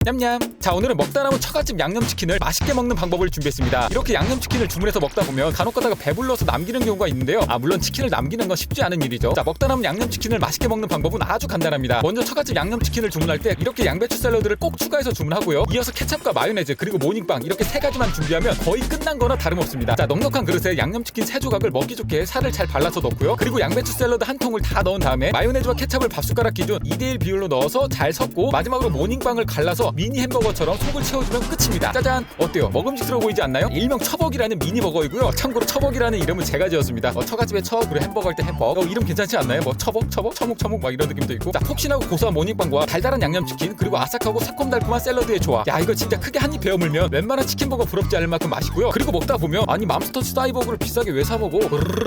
냠냠. 자, 오늘은 먹다 남은 처갓집 양념치킨을 맛있게 먹는 방법을 준비했습니다. 이렇게 양념치킨을 주문해서 먹다 보면 간혹 가다가 배불러서 남기는 경우가 있는데요. 물론 치킨을 남기는 건 쉽지 않은 일이죠. 자, 먹다 남은 양념치킨을 맛있게 먹는 방법은 아주 간단합니다. 먼저 처갓집 양념치킨을 주문할 때 이렇게 양배추 샐러드를 꼭 추가해서 주문하고요. 이어서 케찹과 마요네즈 그리고 모닝빵 이렇게 세 가지만 준비하면 거의 끝난 거나 다름없습니다. 자, 넉넉한 그릇에 양념치킨 3조각을 먹기 좋게 살을 잘 발라서 넣고요. 그리고 양배추 샐러드 한 통을 다 넣은 다음에 마요네즈와 케찹을 밥숟가락 기준 2대1 비율로 넣어서 잘 섞고 마지막으로 모닝빵을 갈라서 미니 햄버거처럼 속을 채워주면 끝입니다. 짜잔! 어때요? 먹음직스러워 보이지 않나요? 일명 처벅이라는 미니 버거이고요. 참고로 처벅이라는 이름은 제가 지었습니다. 처갓집에 처, 그리고 햄버거 할 때 햄버거. 이름 괜찮지 않나요? 처벅, 처묵 막 이런 느낌도 있고. 자, 폭신하고 고소한 모닝빵과 달달한 양념치킨 그리고 아삭하고 새콤달콤한 샐러드의 조합. 야, 이거 진짜 크게 한 입 베어 물면 웬만한 치킨버거 부럽지 않을 만큼 맛있고요. 그리고 먹다 보면 아니 맘스터치 사이버거를 비싸게 왜 사 먹어?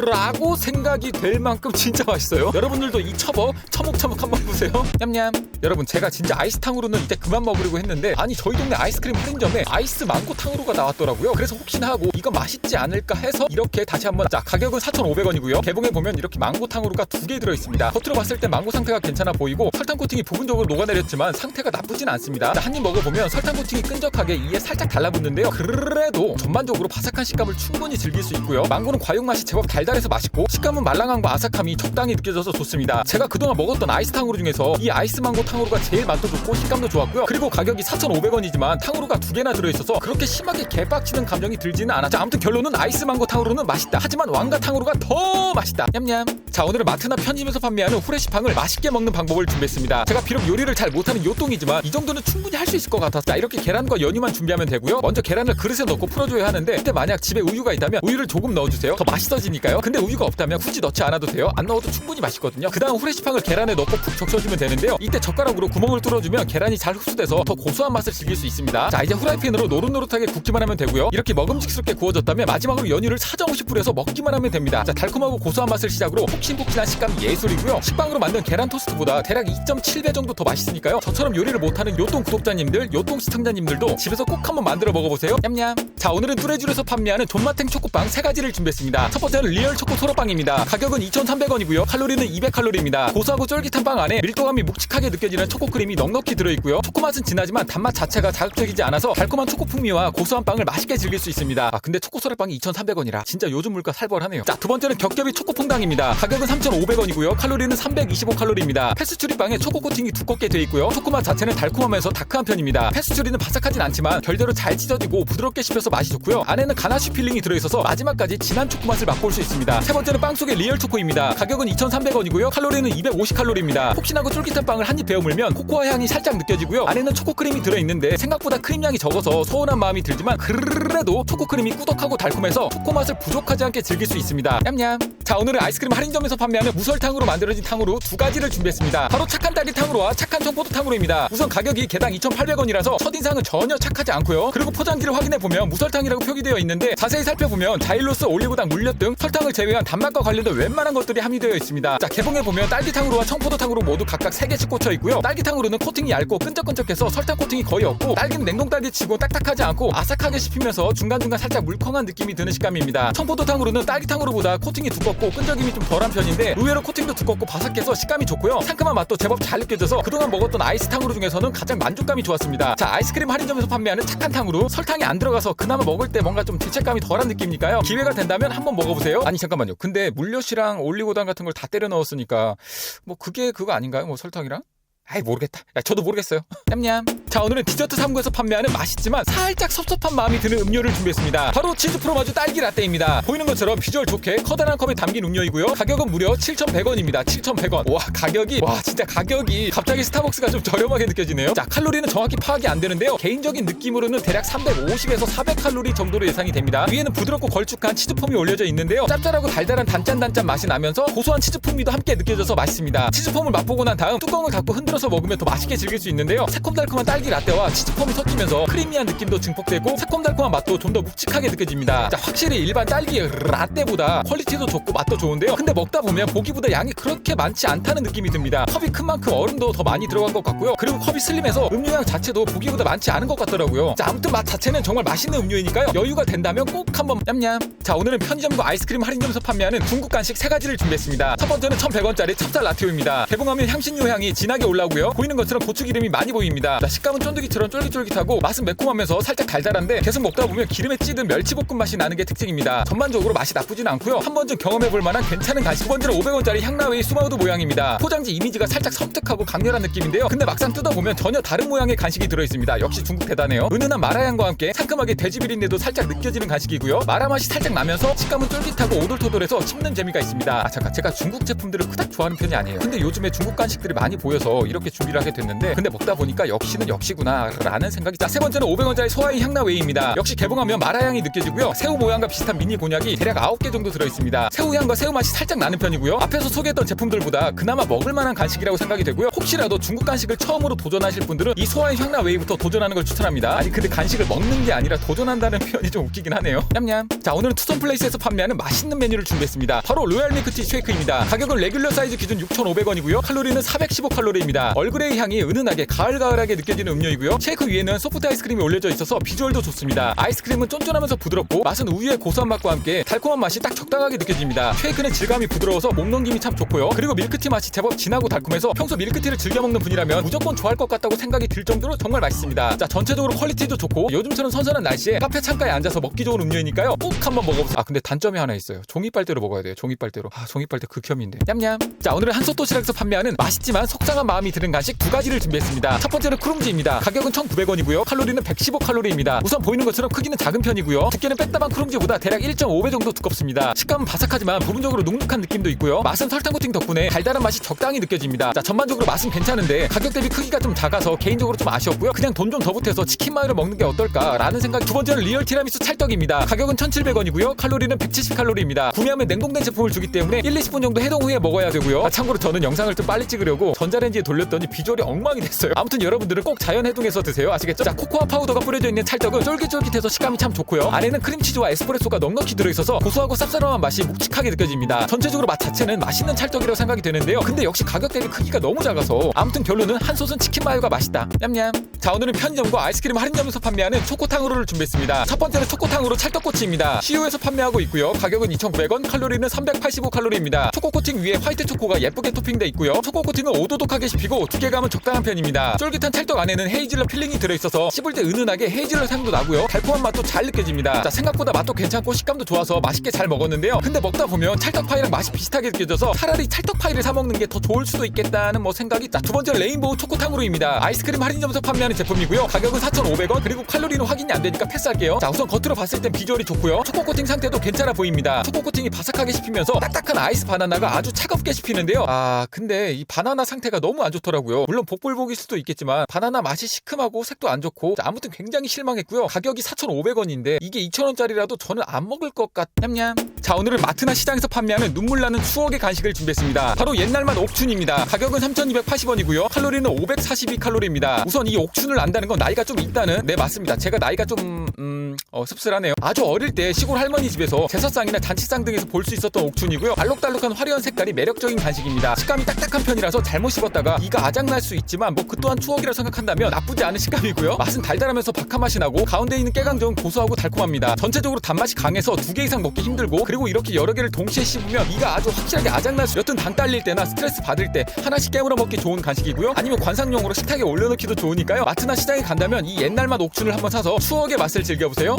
라고 생각이 될 만큼 진짜 맛있어요. 여러분들도 이 처벅, 처묵 한번 보세요. 냠냠. 여러분, 제가 진짜 아이스탕으로는 이제 그만 먹으려고 했는데 아니 저희 동네 아이스크림 할인점에 아이스 망고 탕후루가 나왔더라고요. 그래서 혹시나 하고 이거 맛있지 않을까 해서 이렇게 다시 한번. 자, 가격은 4,500원이고요 개봉해 보면 이렇게 망고 탕후루가 2개 들어있습니다. 겉으로 봤을 때 망고 상태가 괜찮아 보이고 설탕 코팅이 부분적으로 녹아내렸지만 상태가 나쁘진 않습니다. 한 입 먹어보면 설탕 코팅이 끈적하게 이에 살짝 달라붙는데요. 그래도 전반적으로 바삭한 식감을 충분히 즐길 수 있고요. 망고는 과육 맛이 제법 달달해서 맛있고 식감은 말랑함과 아삭함이 적당히 느껴져서 좋습니다. 제가 그동안 먹었던 아이스 탕후루 중에서 이 아이스 망고 탕후루가 제일 맛도 좋고 식감도 좋았고요. 그리고 가격이 4,500원이지만 탕후루가 2개나 들어있어서 그렇게 심하게 개빡치는 감정이 들지는 않았죠. 아무튼 결론은 아이스 망고 탕후루는 맛있다. 하지만 왕가 탕후루가 더 맛있다. 냠냠. 자, 오늘은 마트나 편의점에서 판매하는 후레시팡을 맛있게 먹는 방법을 준비했습니다. 제가 비록 요리를 잘 못하는 요똥이지만 이 정도는 충분히 할 수 있을 것 같아서. 자, 이렇게 계란과 연유만 준비하면 되고요. 먼저 계란을 그릇에 넣고 풀어줘야 하는데 근데 만약 집에 우유가 있다면 우유를 조금 넣어주세요. 더 맛있어지니까요. 근데 우유가 없다면 굳이 넣지 않아도 돼요. 안 넣어도 충분히 맛있거든요. 그 다음 후레시팡을 계란에 넣고 푹 적셔주면 되는데요. 이때 젓가락으로 구멍을 뚫어주면 계란이 잘 흡수돼서 더 고소한 맛을 즐길 수 있습니다. 자, 이제 후라이팬으로 노릇노릇하게 굽기만 하면 되고요. 이렇게 먹음직스럽게 구워졌다면 마지막으로 연유를 사정없이 뿌려서 먹기만 하면 됩니다. 자, 달콤하고 고소한 맛을 시작으로 폭신폭신한 식감이 예술이고요. 식빵으로 만든 계란 토스트보다 대략 2.7배 정도 더 맛있으니까요. 저처럼 요리를 못하는 요똥 구독자님들, 요똥 시청자님들도 집에서 꼭 한번 만들어 먹어보세요. 냠냠. 자, 오늘은 뚜레쥬에서 판매하는 존맛탱 초코빵 3가지를 준비했습니다. 첫 번째는 리얼 초코 소로빵입니다. 가격은 2,300원이고요 칼로리는 200칼로리입니다. 고소하고 쫄깃한 빵 안에 밀도감이 묵직하게 느껴지는 초코크림이 넉넉히 들어있고요. 초코맛은 진하지만 단맛 자체가 자극적이지 않아서 달콤한 초코 풍미와 고소한 빵을 맛있게 즐길 수 있습니다. 근데 초코 소라빵이 2,300원이라 진짜 요즘 물가 살벌하네요. 자, 두 번째는 겹겹이 초코퐁당입니다. 가격은 3,500원이고요 칼로리는 325칼로리입니다. 페스츄리빵에 초코 코팅이 두껍게 돼 있고요. 초코맛 자체는 달콤하면서 다크한 편입니다. 페스츄리는 바삭하진 않지만 결대로 잘 찢어지고 부드럽게 씹혀서 맛이 좋고요. 안에는 가나쉬 필링이 들어있어서 마지막까지 진한 초코맛을 맛볼 수 있습니다. 세 번째는 빵 속의 리얼 초코입니다. 가격은 2,300원이고요 칼로리는 250칼로리입니다. 폭신하고 쫄깃한 빵을 한 입 베어 물면 코코아 향이 살짝 느껴지고요. 안에는 초코크림이 들어있는데 생각보다 크림량이 적어서 서운한 마음이 들지만 그래도 초코크림이 꾸덕하고 달콤해서 초코맛을 부족하지 않게 즐길 수 있습니다. 냠냠. 자, 오늘은 아이스크림 할인점에서 판매하는 무설탕으로 만들어진 탕후루 2가지를 준비했습니다. 바로 착한 딸기 탕후루와 착한 청포도 탕후루입니다. 우선 가격이 개당 2,800원이라서 첫인상은 전혀 착하지 않고요. 그리고 포장지를 확인해보면 무설탕이라고 표기되어 있는데 자세히 살펴보면 자일로스, 올리고당, 물엿 등 설탕을 제외한 단맛과 관련된 웬만한 것들이 함유되어 있습니다. 자, 개봉해보면 딸기탕후루와 청포도탕후루 모두 각각 3개씩 꽂혀있고요. 딸기탕후루는 코팅이 얇고 끈적끈적해서 설탕 코팅이 거의 없고 딸기는 냉동딸기치고 딱딱하지 않고 아삭하게 씹히면서 중간중간 살짝 물컹한 느낌이 드는 식감입니다. 청포도탕후루는 딸기탕후루보다 코팅이 두껍고 끈적임이 좀 덜한 편인데 의외로 코팅도 두껍고 바삭해서 식감이 좋고요. 상큼한 맛도 제법 잘 느껴져서 그동안 먹었던 아이스탕후루 중에서는 가장 만족감이 좋았습니다. 자, 아이스크림 할인점에서 판매하는 착한 탕후루, 설탕이 안 들어가서 그나마 먹을 때 뭔가 좀 죄책감이 덜한 느낌이니까요. 기회가 된다면 한번 먹어보세요. 아니 잠깐만요. 근데 물엿이랑 올리고당 같은 걸 다 때려 넣었으니까 뭐 그게 그거 아닌가요? 뭐 설탕이랑? 아이 모르겠다. 야, 저도 모르겠어요. 냠냠. 자, 오늘은 디저트 3구에서 판매하는 맛있지만 살짝 섭섭한 마음이 드는 음료를 준비했습니다. 바로 치즈 프로마주 딸기 라떼입니다. 보이는 것처럼 비주얼 좋게 커다란 컵에 담긴 음료이고요. 가격은 무려 7,100원입니다. 7,100원. 와, 진짜 가격이 갑자기 스타벅스가 좀 저렴하게 느껴지네요. 자, 칼로리는 정확히 파악이 안 되는데요. 개인적인 느낌으로는 대략 350에서 400칼로리 정도로 예상이 됩니다. 위에는 부드럽고 걸쭉한 치즈폼이 올려져 있는데요. 짭짤하고 달달한 단짠 맛이 나면서 고소한 치즈 풍미도 함께 느껴져서 맛있습니다. 치즈폼을 맛보고 난 다음 뚜껑을 닫고 흔들어서 먹으면 더 맛있게 즐길 수 있는데요. 새콤달콤한 딸기 라떼와 치즈폼이 섞이면서 크리미한 느낌도 증폭되고 새콤달콤한 맛도 좀 더 묵직하게 느껴집니다. 자, 확실히 일반 딸기 라떼보다 퀄리티도 좋고 맛도 좋은데요. 근데 먹다 보면 보기보다 양이 그렇게 많지 않다는 느낌이 듭니다. 컵이 큰 만큼 얼음도 더 많이 들어간 것 같고요. 그리고 컵이 슬림해서 음료량 자체도 보기보다 많지 않은 것 같더라고요. 자, 아무튼 맛 자체는 정말 맛있는 음료이니까요. 여유가 된다면 꼭 한번 냠냠. 자, 오늘은 편의점과 아이스크림 할인점에서 판매하는 중국 간식 3가지를 준비했습니다. 첫 번째는 1,100원짜리 찹쌀 라떼오입니다. 개봉하면 향신료 향이 진하게 올라오고요. 보이는 것처럼 고추기름이 많이 보입니다. 자, 식감은 식감은 쫀득이처럼 쫄깃쫄깃하고 맛은 매콤하면서 살짝 달달한데 계속 먹다 보면 기름에 찌든 멸치볶음 맛이 나는 게 특징입니다. 전반적으로 맛이 나쁘진 않고요. 한 번쯤 경험해볼 만한 괜찮은 간식. 두 번째는 500원짜리 향나웨이 수마우드 모양입니다. 포장지 이미지가 살짝 섬뜩하고 강렬한 느낌인데요. 근데 막상 뜯어보면 전혀 다른 모양의 간식이 들어있습니다. 역시 중국 대단해요. 은은한 마라향과 함께 상큼하게 돼지 비린내도 살짝 느껴지는 간식이고요. 마라 맛이 살짝 나면서 식감은 쫄깃하고 오돌토돌해서 씹는 재미가 있습니다. 잠깐, 제가 중국 제품들을 그닥 좋아하는 편이 아니에요. 근데 요즘에 중국 간식들이 많이 보여서 이렇게 준비를 하게 됐는데, 근데 먹다 보니까 역시는 역시구나 라는 생각이. 자, 세 번째는 500원짜리 소아이 향나웨이입니다. 역시 개봉하면 마라향이 느껴지고요. 새우 모양과 비슷한 미니 곤약이 대략 9개 정도 들어있습니다. 새우향과 새우 맛이 살짝 나는 편이고요. 앞에서 소개했던 제품들보다 그나마 먹을만한 간식이라고 생각이 되고요. 혹시라도 중국 간식을 처음으로 도전하실 분들은 이 소아이 향나웨이부터 도전하는 걸 추천합니다. 아니 근데 간식을 먹는 게 아니라 도전한다는 표현이 좀 웃기긴 하네요. 냠냠. 자, 오늘은 투썸플레이스에서 판매하는 맛있는 메뉴를 준비했습니다. 바로 로얄 밀크티 쉐이크입니다. 가격은 레귤러 사이즈 기준 6,500원이고요. 칼로리는 415칼로리입니다. 얼그레이 향이 은은하게 가을가을하게 느껴지는 음료이고요. 쉐이크 위에는 소프트 아이스크림이 올려져 있어서 비주얼도 좋습니다. 아이스크림은 쫀쫀하면서 부드럽고 맛은 우유의 고소한 맛과 함께 달콤한 맛이 딱 적당하게 느껴집니다. 쉐이크는 질감이 부드러워서 목 넘김이 참 좋고요. 그리고 밀크티 맛이 제법 진하고 달콤해서 평소 밀크티를 즐겨 먹는 분이라면 무조건 좋아할 것 같다고 생각이 들 정도로 정말 맛있습니다. 자, 전체적으로 퀄리티도 좋고 요즘처럼 선선한 날씨에 카페 창가에 앉아서 먹기 좋은 음료이니까요. 꼭 한번 먹어보세요. 아, 근데 단점이 하나 있어요. 종이빨대로 먹어야 돼요. 종이빨대로. 아, 종이빨대 극혐인데. 냠냠. 자, 오늘은 한솥도시락에서 판매하는 맛있지만 속상한 마음이 드는 간식 두 가지를 준비했습니다. 첫 번째는 크룽지입니다. 가격은 1,900원이고요. 칼로리는 115칼로리입니다. 우선 보이는 것처럼 크기는 작은 편이고요. 두께는 빼따방 크룽지보다 대략 1.5배 정도 두껍습니다. 식감은 바삭하지만 부분적으로 눅눅한 느낌도 있고요. 맛은 설탕 코팅 덕분에 달달한 맛이 적당히 느껴집니다. 자, 전반적으로 맛은 괜찮은데 가격 대비 크기가 좀 작아서 개인적으로 좀 아쉬웠고요. 그냥 돈 좀 더 보태서 치킨 마요를 먹는 게 어떨까라는 생각. 두 번째는 리얼 티라미수 찰떡입니다. 가격은 1,700원이고요. 칼로리는 170칼로리입니다. 구매하면 냉동된 제품을 주기 때문에 1, 20분 정도 해동 후에 먹어야 되고요. 참고로 저는 영상을 좀 빨리 찍으려고 전자레인지에 돌렸더니 비주얼이 엉망이 됐어요. 아무튼 여러분들은 꼭 자연 해동해서 드세요. 아시겠죠? 자, 코코아 파우더가 뿌려져 있는 찰떡은 쫄깃쫄깃해서 식감이 참 좋고요. 안에는 크림치즈와 에스프레소가 넉넉히 들어있어서 고소하고 쌉싸름한 맛이 묵직하게 느껴집니다. 전체적으로 맛 자체는 맛있는 찰떡이라고 생각이 되는데요. 근데 역시 가격 대비 크기가 너무 작아서 아무튼 결론은 한솥은 치킨 마요가 맛있다. 냠냠. 자, 오늘은 편의점과 아이스크림 할인점에서 판매하는 초코탕후루를 준비했습니다. 첫 번째는 초코탕후루 찰떡꼬치입니다. CU에서 판매하고 있고요. 가격은 2,900원, 칼로리는 385칼로리입니다. 초코 코팅 위에 화이트 초코가 예쁘게 토핑돼 있고요. 초코 코팅은 오도독하게 씹히고 두께감은 적당한 편입니다. 쫄깃한 찰떡 안에는 헤이즐넛 필링이 들어있어서 씹을 때 은은하게 헤이즐넛 향도 나고요. 달콤한 맛도 잘 느껴집니다. 자, 생각보다 맛도 괜찮고 식감도 좋아서 맛있게 잘 먹었는데요. 근데 먹다 보면 찰떡파이랑 맛이 비슷하게 느껴져서 차라리 찰떡파이를 사 먹는 게 더 좋을 수도 있겠다는 생각이. 자, 두 번째 레인보우 초코탕후루입니다. 아이스크림 할인점에서 판매하는 제품이고요. 가격은 4,500원, 그리고 칼로리는 확인이 안 되니까 패스할게요. 자, 우선 겉으로 봤을 땐 비주얼이 좋고요. 초코 코팅 상태도 괜찮아 보입니다. 초코 코팅이 바삭하게 씹히면서 딱딱한 아이스 바나나가 아주 차갑게 씹히는데요. 아, 근데 이 바나나 상태가 너무 안 좋더라고요. 물론 복불복일 수도 있겠지만 바나나 맛이 시큼하고 색도 안 좋고. 자, 아무튼 굉장히 실망했고요. 가격이 4,500원인데 이게 2,000원짜리라도 저는 안 먹을 것 같. 냠냠. 자, 오늘은 마트나 시장에서 판매하는 눈물 나는 추억의 간식을 준비했습니다. 바로 옛날 맛 옥춘입니다. 가격은 3,280원이고요. 칼로리는 542칼로리입니다. 우선 이 옥춘을 안다는 건 나이가 좀 있다는. 네, 맞습니다. 제가 나이가 좀 씁쓸하네요. 아주 어릴 때 시골 할머니 집에서 제사상이나 잔치상 등에서 볼 수 있었던 옥춘이고요. 알록달록한 화려한 색깔이 매력적인 간식입니다. 식감이 딱딱한 편이라서 잘못 씹었다가 이가 아작날 수 있지만 그 또한 추억이라 생각한다면 나쁘지 않은 식감이고요. 맛은 달달하면서 박한 맛이 나고 가운데 있는 깨강정은 고소하고 달콤합니다. 전체적으로 단맛이 강해서 2개 이상 먹기 힘들고, 그리고 이렇게 여러 개를 동시에 씹으면 이가 아주 확실하게 아작날 수. 여튼 당 딸릴 때나 스트레스 받을 때 하나씩 깨물어 먹기 좋은 간식이고요. 아니면 관상용으로 식탁에 올려놓기도 좋으니까요. 마트나 시장에 간다면 이 옛날 맛 옥춘을 한번 사서 추억의 맛을 즐겨보세요.